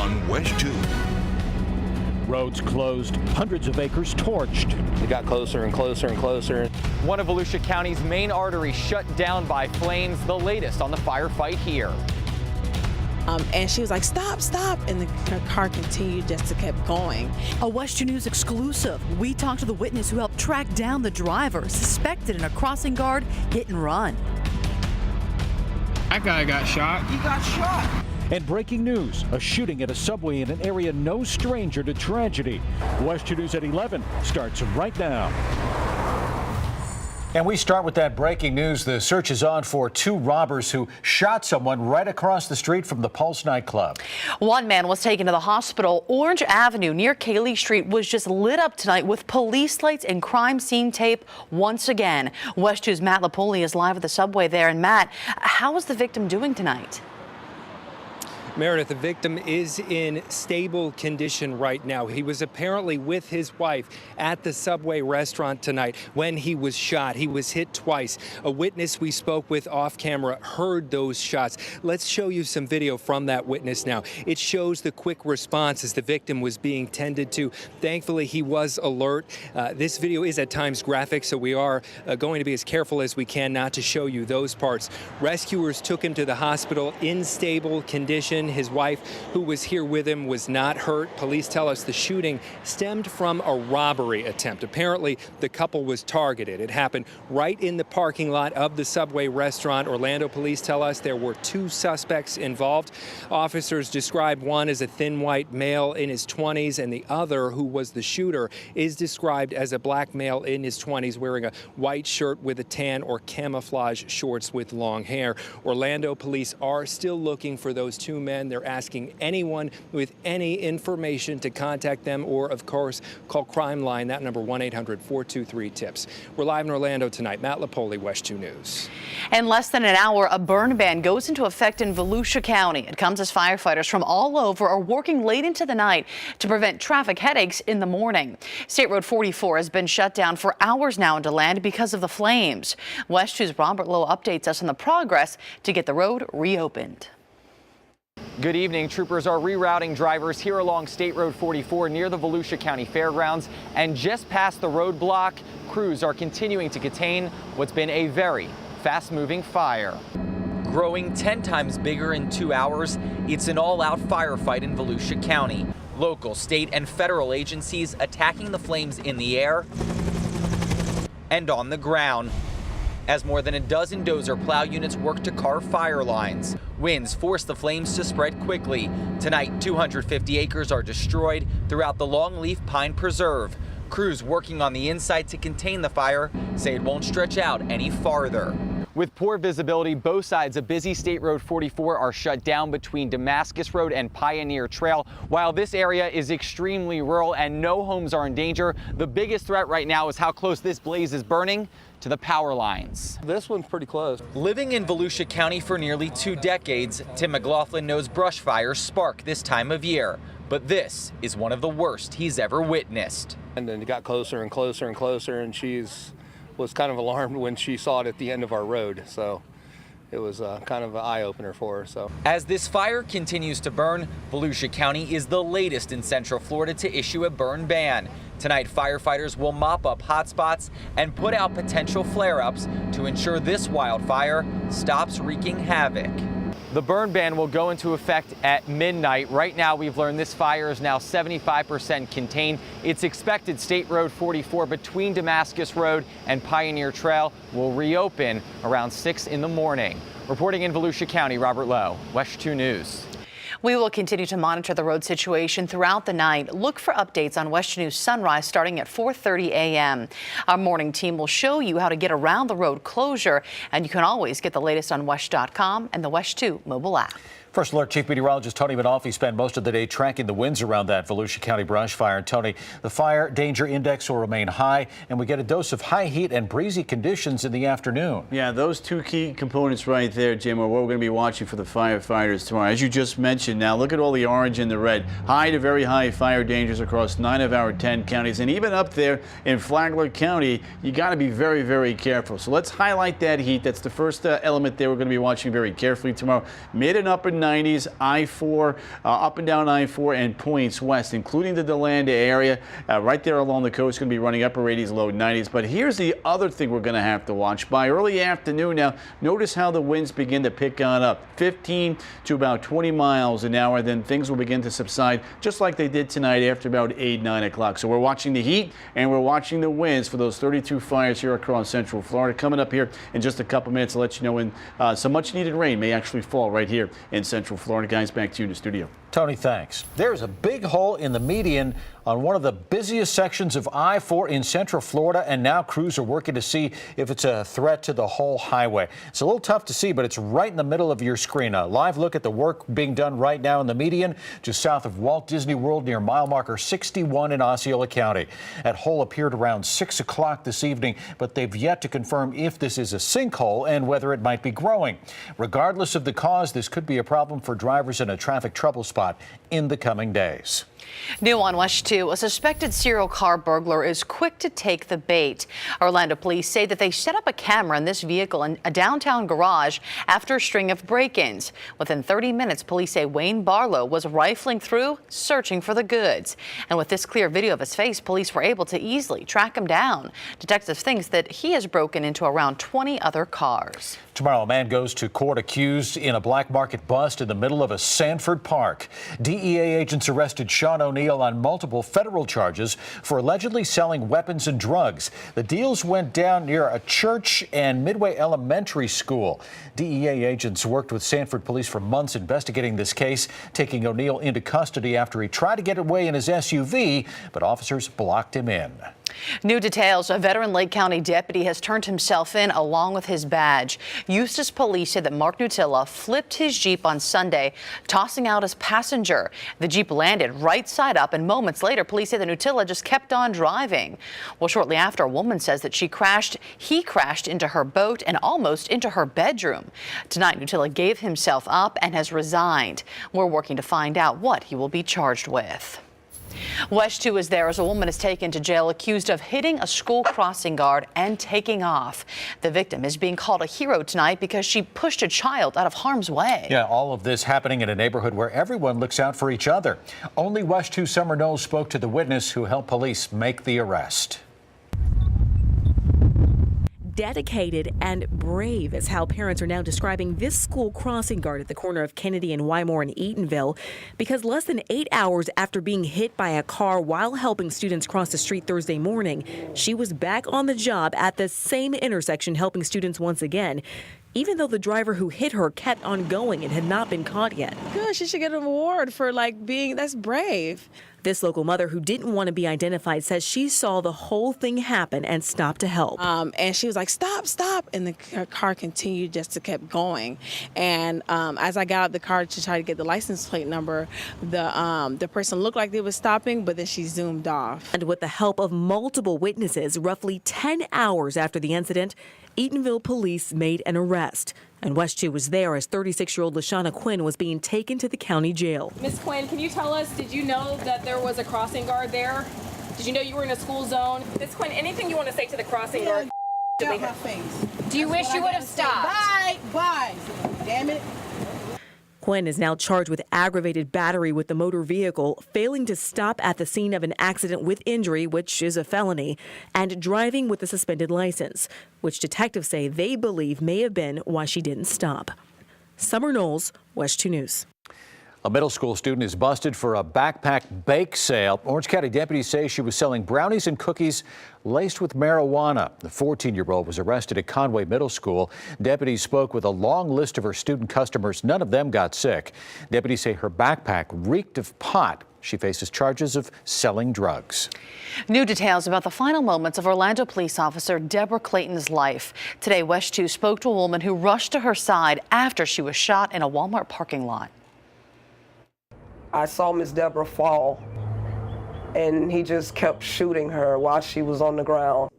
on West 2. Roads closed, hundreds of acres torched. It got closer and closer and closer. One of Volusia County's main arteries shut down by flames, the latest on the firefight here. And she was like, stop, stop. And her car continued just to keep going. A West 2 News exclusive. We talked to the witness who helped track down the driver suspected in a crossing guard hit and run. That guy got shot. He got shot. And breaking news, a shooting at a subway in an area no stranger to tragedy. West 2 News at 11 starts right now. And we start with that breaking news. The search is on for two robbers who shot someone right across the street from the Pulse nightclub. One man was taken to the hospital. Orange Avenue near Cayley Street was just lit up tonight with police lights and crime scene tape once again. West 2's Matt Lapoli is live at the subway there. And Matt, how is the victim doing tonight? Meredith, the victim is in stable condition right now. He was apparently with his wife at the Subway restaurant tonight when he was shot. He was hit twice. A witness we spoke with off camera heard those shots. Let's show you some video from that witness now. It shows the quick response as the victim was being tended to. Thankfully, he was alert. This video is at times graphic, so we are going to be as careful as we can not to show you those parts. Rescuers took him to the hospital in stable condition. His wife, who was here with him, was not hurt. Police tell us the shooting stemmed from a robbery attempt. Apparently, the couple was targeted. It happened right in the parking lot of the Subway restaurant. Orlando police tell us there were two suspects involved. Officers describe one as a thin white male in his 20s, and the other, who was the shooter, is described as a black male in his 20s wearing a white shirt with a tan or camouflage shorts with long hair. Orlando police are still looking for those two men. They're asking anyone with any information to contact them or, of course, call Crime Line. That number, 1-800-423-TIPS. We're live in Orlando tonight. Matt Lapoli, West 2 News. In less than an hour, a burn ban goes into effect in Volusia County. It comes as firefighters from all over are working late into the night to prevent traffic headaches in the morning. State Road 44 has been shut down for hours now in DeLand because of the flames. West 2's Robert Lowe updates us on the progress to get the road reopened. Good evening. Troopers are rerouting drivers here along State Road 44 near the Volusia County Fairgrounds, and just past the roadblock, crews are continuing to contain what's been a very fast-moving fire. Growing 10 times bigger in 2 hours, it's an all-out firefight in Volusia County. Local, state, and federal agencies attacking the flames in the air and on the ground, as more than a dozen dozer plow units work to carve fire lines. Winds force the flames to spread quickly. Tonight, 250 acres are destroyed throughout the Longleaf Pine Preserve. Crews working on the inside to contain the fire say it won't stretch out any farther. With poor visibility, both sides of busy State Road 44 are shut down between Damascus Road and Pioneer Trail. While this area is extremely rural and no homes are in danger, the biggest threat right now is how close this blaze is burning to the power lines. This one's pretty close. Living in Volusia County for nearly 2 decades, Tim McLaughlin knows brush fires spark this time of year. But this is one of the worst he's ever witnessed. And then it got closer and closer and closer, and was kind of alarmed when she saw it at the end of our road. So it was kind of an eye-opener for her. So as this fire continues to burn, Volusia County is the latest in Central Florida to issue a burn ban. Tonight, firefighters will mop up hot spots and put out potential flare-ups to ensure this wildfire stops wreaking havoc. The burn ban will go into effect at midnight. Right now, we've learned this fire is now 75% contained. It's expected State Road 44 between Damascus Road and Pioneer Trail will reopen around 6 in the morning. Reporting in Volusia County, Robert Lowe, West 2 News. We will continue to monitor the road situation throughout the night. Look for updates on West 2 News Sunrise starting at 4:30 a.m. Our morning team will show you how to get around the road closure, and you can always get the latest on WESH.com and the West 2 mobile app. First Alert Chief Meteorologist Tony Manolfi spent most of the day tracking the winds around that Volusia County brush fire. Tony, the fire danger index will remain high, and we get a dose of high heat and breezy conditions in the afternoon. Yeah, those two key components right there, Jim, are what we're going to be watching for the firefighters tomorrow. As you just mentioned, now look at all the orange and the red. High to very high fire dangers across 9 of our 10 counties, and even up there in Flagler County, you got to be very, very careful. So let's highlight that heat. That's the first element there we're going to be watching very carefully tomorrow. Mid and upper 90s, I-4, up and down I-4 and points west, including the DeLanda area. Right there along the coast, going to be running upper 80s, low 90s. But here's the other thing we're going to have to watch. By early afternoon now, notice how the winds begin to pick on up. 15 to about 20 miles an hour. Then things will begin to subside just like they did tonight after about 8, 9 o'clock. So we're watching the heat and we're watching the winds for those 32 fires here across Central Florida. Coming up here in just a couple minutes to let you know when some much needed rain may actually fall right here in Central Florida. Guys, back to you in the studio. Tony, thanks. There's a big hole in the median on one of the busiest sections of I-4 in Central Florida, and now crews are working to see if it's a threat to the whole highway. It's a little tough to see, but it's right in the middle of your screen. A live look at the work being done right now in the median, just south of Walt Disney World near mile marker 61 in Osceola County. That hole appeared around 6 o'clock this evening, but they've yet to confirm if this is a sinkhole and whether it might be growing. Regardless of the cause, this could be a problem for drivers in a traffic trouble spot in the coming days. New on West 2, a suspected serial car burglar is quick to take the bait. Orlando police say that they set up a camera in this vehicle in a downtown garage after a string of break-ins. Within 30 minutes, police say Wayne Barlow was rifling through, searching for the goods. And with this clear video of his face, police were able to easily track him down. Detectives think that he has broken into around 20 other cars. Tomorrow, a man goes to court accused in a black market bust in the middle of a Sanford park. DEA agents arrested Sean O'Neill on multiple federal charges for allegedly selling weapons and drugs. The deals went down near a church and Midway Elementary School. DEA agents worked with Sanford police for months investigating this case, taking O'Neill into custody after he tried to get away in his SUV, but officers blocked him in. New details. A veteran Lake County deputy has turned himself in along with his badge. Eustis police say that Mark Nutilla flipped his Jeep on Sunday, tossing out his passenger. The Jeep landed right side up, and moments later, police say that Nutilla just kept on driving. Well, shortly after, a woman says that he crashed into her boat and almost into her bedroom. Tonight, Nutilla gave himself up and has resigned. We're working to find out what he will be charged with. West 2 is there as a woman is taken to jail accused of hitting a school crossing guard and taking off. The victim is being called a hero tonight because she pushed a child out of harm's way. Yeah, all of this happening in a neighborhood where everyone looks out for each other. Only West 2 Summer Knowles spoke to the witness who helped police make the arrest. Dedicated and brave is how parents are now describing this school crossing guard at the corner of Kennedy and Wymore in Eatonville, because less than 8 hours after being hit by a car while helping students cross the street Thursday morning, she was back on the job at the same intersection helping students once again, even though the driver who hit her kept on going and had not been caught yet. Good, she should get an award for that's brave. This local mother who didn't want to be identified says she saw the whole thing happen and stopped to help. And she was like, stop, stop. And the car continued just to keep going. And as I got out the car to try to get the license plate number, the person looked like they were stopping, but then she zoomed off. And with the help of multiple witnesses, roughly 10 hours after the incident, Eatonville police made an arrest. And West 2 was there as 36-year-old LaShawna Quinn was being taken to the county jail. Miss Quinn, can you tell us, did you know that there was a crossing guard there? Did you know you were in a school zone? Miss Quinn, anything you want to say to the crossing guard? Got my face. Do you wish you would have stopped? Bye, bye. Damn it. Quinn is now charged with aggravated battery with the motor vehicle, failing to stop at the scene of an accident with injury, which is a felony, and driving with a suspended license, which detectives say they believe may have been why she didn't stop. Summer Knowles, West 2 News. A middle school student is busted for a backpack bake sale. Orange County deputies say she was selling brownies and cookies laced with marijuana. The 14-year-old was arrested at Conway Middle School. Deputies spoke with a long list of her student customers. None of them got sick. Deputies say her backpack reeked of pot. She faces charges of selling drugs. New details about the final moments of Orlando police officer Deborah Clayton's life. Today, West 2 spoke to a woman who rushed to her side after she was shot in a Walmart parking lot. I saw Miss Deborah fall, and he just kept shooting her while she was on the ground.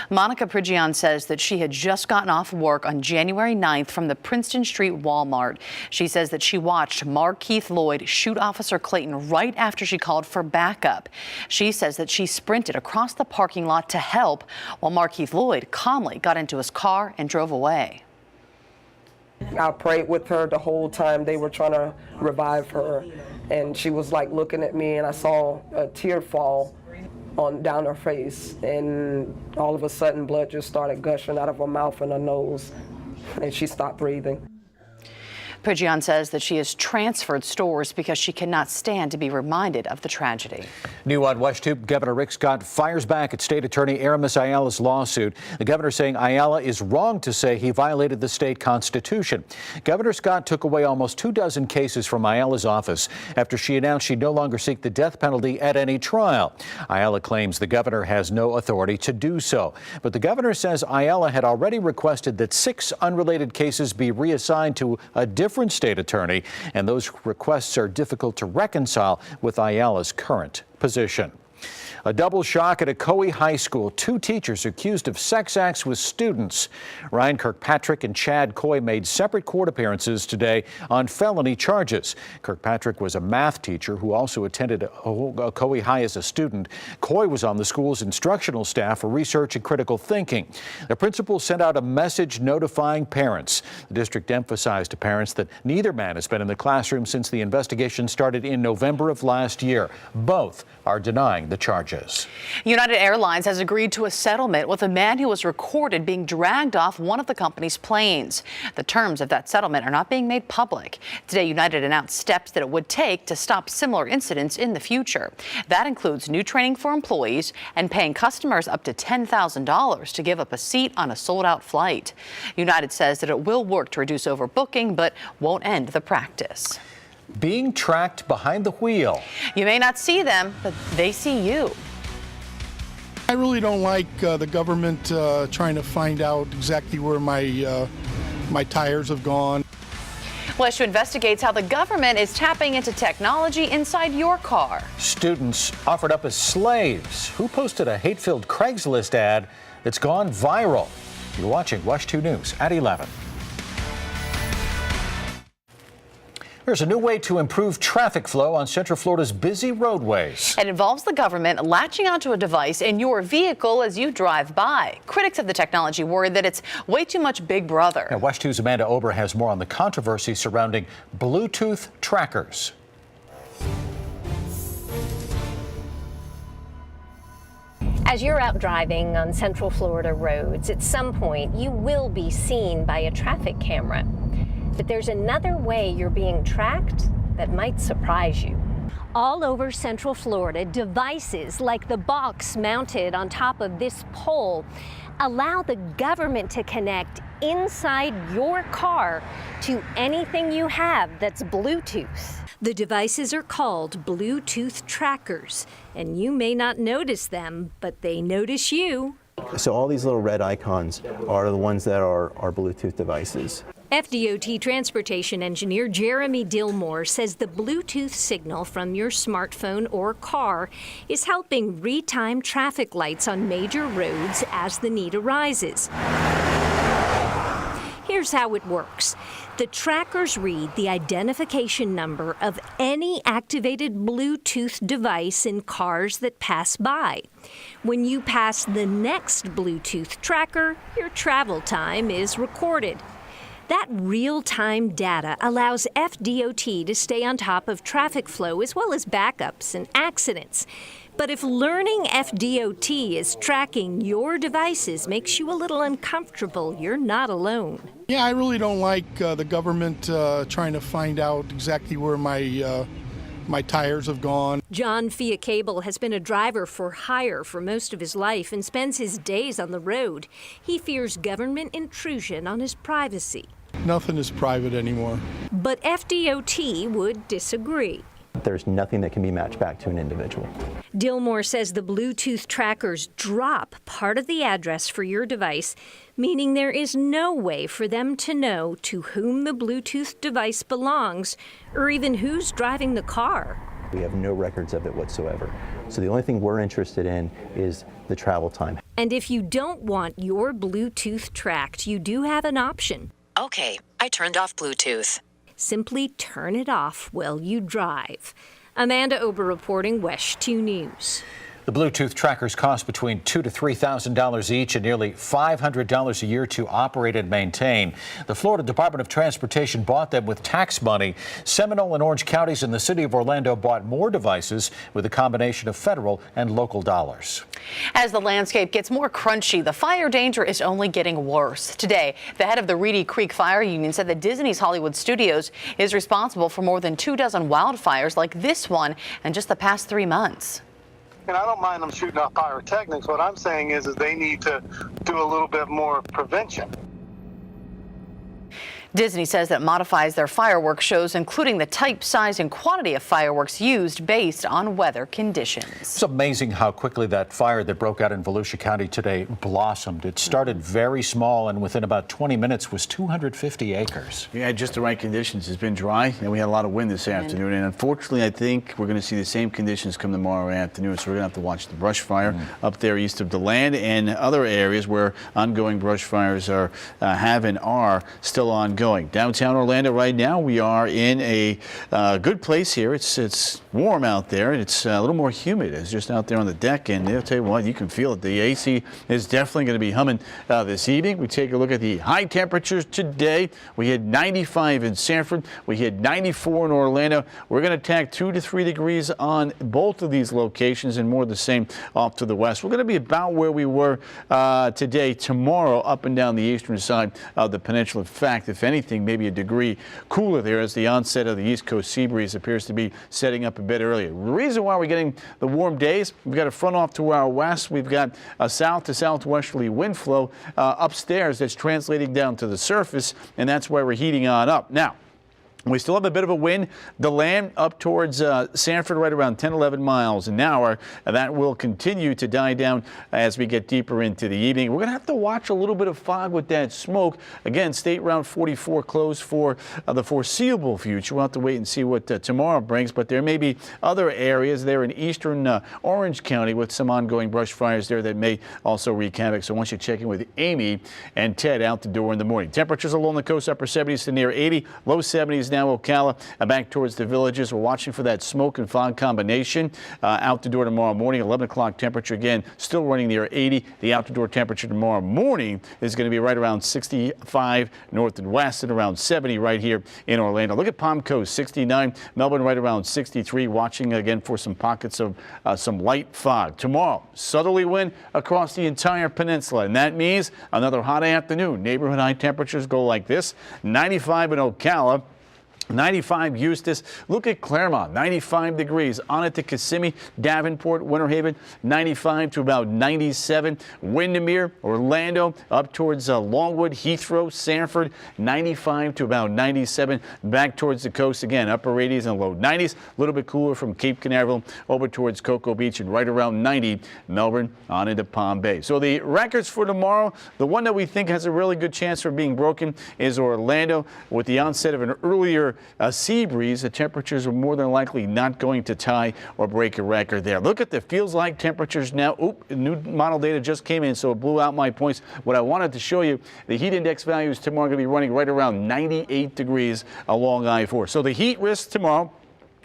Monica Prigion says that she had just gotten off work on January 9th from the Princeton Street Walmart. She says that she watched Markeith Lloyd shoot Officer Clayton right after she called for backup. She says that she sprinted across the parking lot to help while Markeith Lloyd calmly got into his car and drove away. I prayed with her the whole time they were trying to revive her, and she was like looking at me, and I saw a tear fall down her face, and all of a sudden blood just started gushing out of her mouth and her nose, and she stopped breathing. Pridgeon says that she has transferred stores because she cannot stand to be reminded of the tragedy. New on West 2, Governor Rick Scott fires back at State Attorney Aramis Ayala's lawsuit. The governor saying Ayala is wrong to say he violated the state constitution. Governor Scott took away almost 24 cases from Ayala's office after she announced she'd no longer seek the death penalty at any trial. Ayala claims the governor has no authority to do so. But the governor says Ayala had already requested that 6 unrelated cases be reassigned to a different state attorney, and those requests are difficult to reconcile with Ayala's current position. A double shock at a Coe High School. 2 teachers accused of sex acts with students. Ryan Kirkpatrick and Chad Coy made separate court appearances today on felony charges. Kirkpatrick was a math teacher who also attended Coe High as a student. Coy was on the school's instructional staff for research and critical thinking. The principal sent out a message notifying parents. The district emphasized to parents that neither man has been in the classroom since the investigation started in November of last year. Both are denying the charges. United Airlines has agreed to a settlement with a man who was recorded being dragged off one of the company's planes. The terms of that settlement are not being made public. Today, United announced steps that it would take to stop similar incidents in the future. That includes new training for employees and paying customers up to $10,000 to give up a seat on a sold-out flight. United says that it will work to reduce overbooking, but won't end the practice. Being tracked behind the wheel. You may not see them, but they see you. I really don't like the government trying to find out exactly where my tires have gone. West 2 investigates how the government is tapping into technology inside your car. Students offered up as slaves. Who posted a hate-filled Craigslist ad that's gone viral? You're watching West 2 News at 11. There's a new way to improve traffic flow on Central Florida's busy roadways. It involves the government latching onto a device in your vehicle as you drive by. Critics of the technology worry that it's way too much Big Brother. Now, West 2's Amanda Ober has more on the controversy surrounding Bluetooth trackers. As you're out driving on Central Florida roads, at some point you will be seen by a traffic camera. But there's another way you're being tracked that might surprise you. All over Central Florida, devices like the box mounted on top of this pole allow the government to connect inside your car to anything you have that's Bluetooth. The devices are called Bluetooth trackers, and you may not notice them, but they notice you. So all these little red icons are the ones that are Bluetooth devices. FDOT transportation engineer Jeremy Dillmore says the Bluetooth signal from your smartphone or car is helping retime traffic lights on major roads as the need arises. Here's how it works. The trackers read the identification number of any activated Bluetooth device in cars that pass by. When you pass the next Bluetooth tracker, your travel time is recorded. That real-time data allows FDOT to stay on top of traffic flow as well as backups and accidents. But if learning FDOT is tracking your devices makes you a little uncomfortable, you're not alone. Yeah, I really don't like the government trying to find out exactly where my tires have gone. John Fiacable has been a driver for hire for most of his life and spends his days on the road. He fears government intrusion on his privacy. Nothing is private anymore. But FDOT would disagree. There's nothing that can be matched back to an individual. Dillmore says the Bluetooth trackers drop part of the address for your device, meaning there is no way for them to know to whom the Bluetooth device belongs or even who's driving the car. We have no records of it whatsoever. So the only thing we're interested in is the travel time. And if you don't want your Bluetooth tracked, you do have an option. Okay, I turned off Bluetooth. Simply turn it off while you drive. Amanda Ober reporting, West 2 News. The Bluetooth trackers cost between $2,000 to $3,000 each and nearly $500 a year to operate and maintain. The Florida Department of Transportation bought them with tax money. Seminole and Orange counties and the city of Orlando bought more devices with a combination of federal and local dollars. As the landscape gets more crunchy, the fire danger is only getting worse. Today, the head of the Reedy Creek Fire Union said that Disney's Hollywood Studios is responsible for more than 24 wildfires like this one in just the past 3 months. And I don't mind them shooting off pyrotechnics. What I'm saying is they need to do a little bit more prevention. Disney says that modifies their fireworks shows, including the type, size, and quantity of fireworks used based on weather conditions. It's amazing how quickly that fire that broke out in Volusia County today blossomed. It started very small and within about 20 minutes was 250 acres. We had just the right conditions. It's been dry and we had a lot of wind this afternoon. And unfortunately, I think we're going to see the same conditions come tomorrow afternoon. So we're going to have to watch the brush fire up there east of DeLand and other areas where ongoing brush fires are still ongoing. Downtown Orlando right now, we are in a good place here. It's warm out there. It's a little more humid. It's just out there on the deck, and I'll tell you what, you can feel it. The AC is definitely going to be humming this evening. We take a look at the high temperatures today. We had 95 in Sanford. We had 94 in Orlando. We're going to tack 2 to 3 degrees on both of these locations and more the same off to the west. We're going to be about where we were today, tomorrow, up and down the eastern side of the peninsula. In fact, if anything, maybe a degree cooler there as the onset of the East Coast sea breeze appears to be setting up a bit earlier. The reason why we're getting the warm days, we've got a front off to our west. We've got a south to southwesterly wind flow upstairs that's translating down to the surface, and that's why we're heating on up. Now, we still have a bit of a wind. DeLand up towards Sanford right around 10-11 miles an hour. That will continue to die down as we get deeper into the evening. We're going to have to watch a little bit of fog with that smoke. Again, State Route 44 closed for the foreseeable future. We'll have to wait and see what tomorrow brings, but there may be other areas there in eastern Orange County with some ongoing brush fires there that may also wreak havoc. So once you check in with Amy and Ted out the door in the morning. Temperatures along the coast, upper 70s to near 80, low 70s now Ocala, back towards the villages. We're watching for that smoke and fog combination out the door tomorrow morning. 11 o'clock temperature again still running near 80. The out the door temperature tomorrow morning is going to be right around 65 north and west and around 70 right here in Orlando. Look at Palm Coast, 69. Melbourne right around 63. Watching again for some pockets of some light fog. Tomorrow, southerly wind across the entire peninsula, and that means another hot afternoon. Neighborhood high temperatures go like this: 95 in Ocala, 95 Eustis. Look at Claremont, 95 degrees. On it to Kissimmee, Davenport, Winter Haven, 95 to about 97. Windermere, Orlando, up towards Longwood, Heathrow, Sanford, 95 to about 97. Back towards the coast again, upper 80s and low 90s. A little bit cooler from Cape Canaveral over towards Cocoa Beach and right around 90. Melbourne on into Palm Bay. So the records for tomorrow, the one that we think has a really good chance for being broken is Orlando. With the onset of an earlier sea breeze, the temperatures are more than likely not going to tie or break a record there. Look at the feels like temperatures now. Oop, new model data just came in, so it blew out my points. What I wanted to show you, the heat index values tomorrow are going to be running right around 98 degrees along I-4. So the heat risk tomorrow,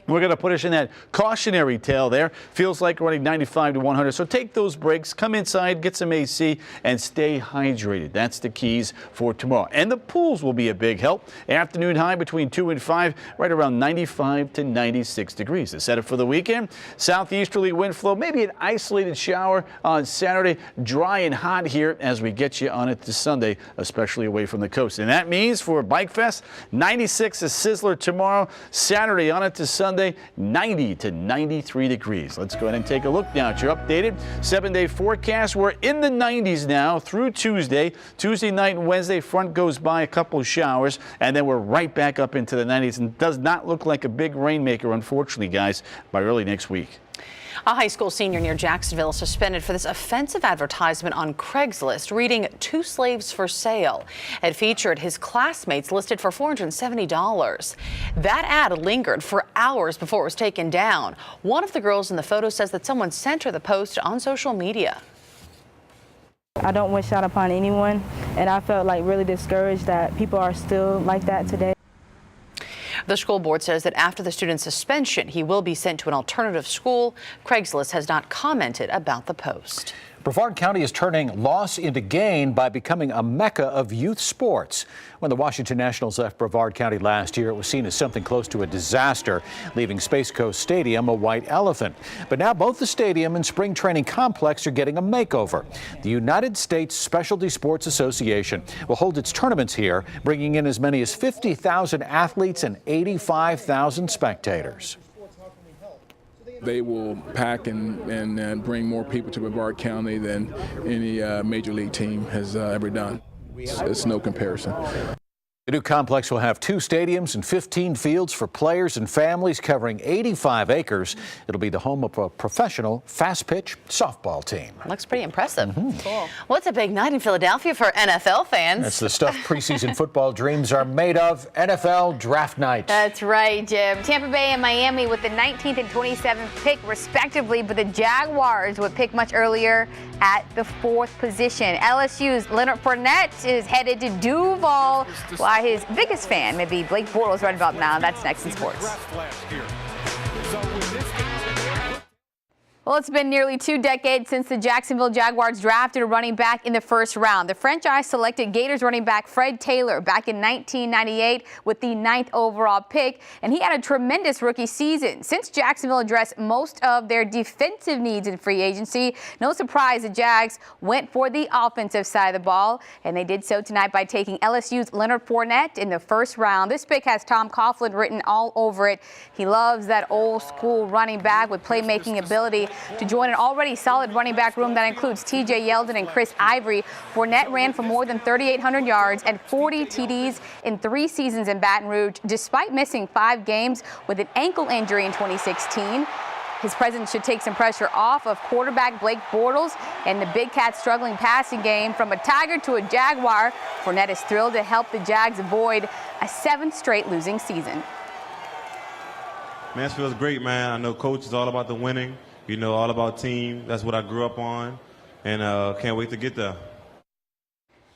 we're going to put us in that cautionary tail there. Feels like running 95 to 100. So take those breaks, come inside, get some AC, and stay hydrated. That's the keys for tomorrow. And the pools will be a big help. Afternoon high between 2 and 5, right around 95 to 96 degrees. The setup for the weekend, southeasterly wind flow, maybe an isolated shower on Saturday. Dry and hot here as we get you on it to Sunday, especially away from the coast. And that means for Bike Fest, 96 a sizzler tomorrow. Saturday on it to Sunday, 90 to 93 degrees. Let's go ahead and take a look now at your updated 7-day forecast. We're in the 90s now through Tuesday. Tuesday night and Wednesday, front goes by, a couple of showers, and then we're right back up into the 90s. And does not look like a big rainmaker, unfortunately, guys, by early next week. A high school senior near Jacksonville is suspended for this offensive advertisement on Craigslist reading 2 slaves for sale. It featured his classmates listed for $470. That ad lingered for hours before it was taken down. One of the girls in the photo says that someone sent her the post on social media. I don't wish that upon anyone, and I felt like really discouraged that people are still like that today. The school board says that after the student's suspension, he will be sent to an alternative school. Craigslist has not commented about the post. Brevard County is turning loss into gain by becoming a mecca of youth sports. When the Washington Nationals left Brevard County last year, it was seen as something close to a disaster, leaving Space Coast Stadium a white elephant. But now both the stadium and spring training complex are getting a makeover. The United States Specialty Sports Association will hold its tournaments here, bringing in as many as 50,000 athletes and 85,000 spectators. They will pack and bring more people to Brevard County than any major league team has ever done. It's no comparison. The new complex will have 2 stadiums and 15 fields for players and families covering 85 acres. It'll be the home of a professional fast-pitch softball team. Looks pretty impressive. Cool. Well, it's a big night in Philadelphia for NFL fans. That's the stuff preseason football dreams are made of. NFL Draft Night. That's right, Jim. Tampa Bay and Miami with the 19th and 27th pick, respectively, but the Jaguars would pick much earlier at the 4th position. LSU's Leonard Fournette is headed to Duval, while his biggest fan may be Blake Bortles right about now. That's next in sports. Well, it's been nearly 2 decades since the Jacksonville Jaguars drafted a running back in the first round. The franchise selected Gators running back Fred Taylor back in 1998 with the 9th overall pick, and he had a tremendous rookie season. Since Jacksonville addressed most of their defensive needs in free agency, no surprise the Jags went for the offensive side of the ball, and they did so tonight by taking LSU's Leonard Fournette in the first round. This pick has Tom Coughlin written all over it. He loves that old school running back with playmaking ability to join an already solid running back room that includes TJ Yeldon and Chris Ivory. Fournette ran for more than 3,800 yards and 40 TDs in 3 seasons in Baton Rouge, despite missing 5 games with an ankle injury in 2016. His presence should take some pressure off of quarterback Blake Bortles and the Big Cats' struggling passing game. From a Tiger to a Jaguar, Fournette is thrilled to help the Jags avoid a 7th straight losing season. Man, it feels great, man. I know coach is all about the winning. You know, all about team. That's what I grew up on, and can't wait to get there.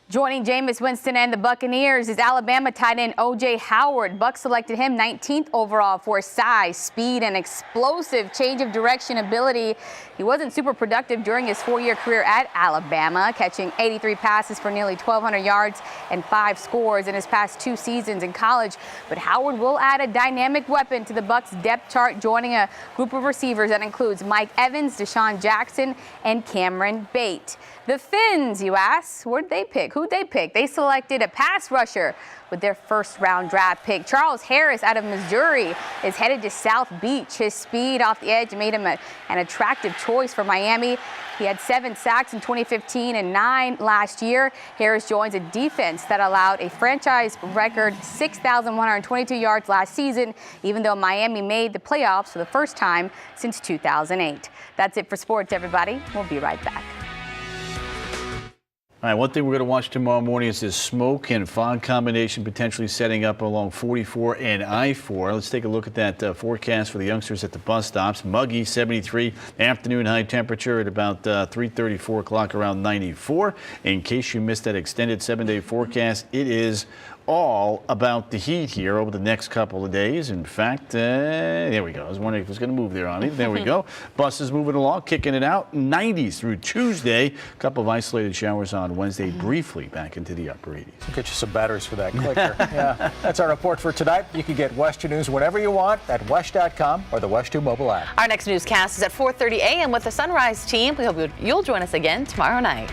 Joining Jameis Winston and the Buccaneers is Alabama tight end O.J. Howard. Bucs selected him 19th overall for his size, speed, and explosive change of direction ability. He wasn't super productive during his 4-year career at Alabama, catching 83 passes for nearly 1,200 yards and 5 scores in his past 2 seasons in college. But Howard will add a dynamic weapon to the Bucs depth chart, joining a group of receivers that includes Mike Evans, Deshaun Jackson, and Cameron Bate. The Finns, you ask, where'd they pick? Who'd they pick? They selected a pass rusher with their first-round draft pick. Charles Harris out of Missouri is headed to South Beach. His speed off the edge made him an attractive choice for Miami. He had 7 sacks in 2015 and 9 last year. Harris joins a defense that allowed a franchise record 6,122 yards last season, even though Miami made the playoffs for the first time since 2008. That's it for sports, everybody. We'll be right back. All right, one thing we're going to watch tomorrow morning is this smoke and fog combination potentially setting up along 44 and I-4. Let's take a look at that forecast for the youngsters at the bus stops. Muggy, 73, afternoon high temperature at about 3:30, 4 o'clock, around 94. In case you missed that extended 7-day forecast, it is all about the heat here over the next couple of days. In fact, there we go. I was wondering if it was going to move there on it. There we go. Buses moving along, kicking it out. 90s through Tuesday. A couple of isolated showers on Wednesday, briefly back into the upper 80s. We'll get you some batteries for that clicker. Yeah, that's our report for tonight. You can get WESH 2 News whenever you want at WESH.com or the WESH 2 mobile app. Our next newscast is at 4:30 a.m. with the Sunrise team. We hope you'll join us again tomorrow night.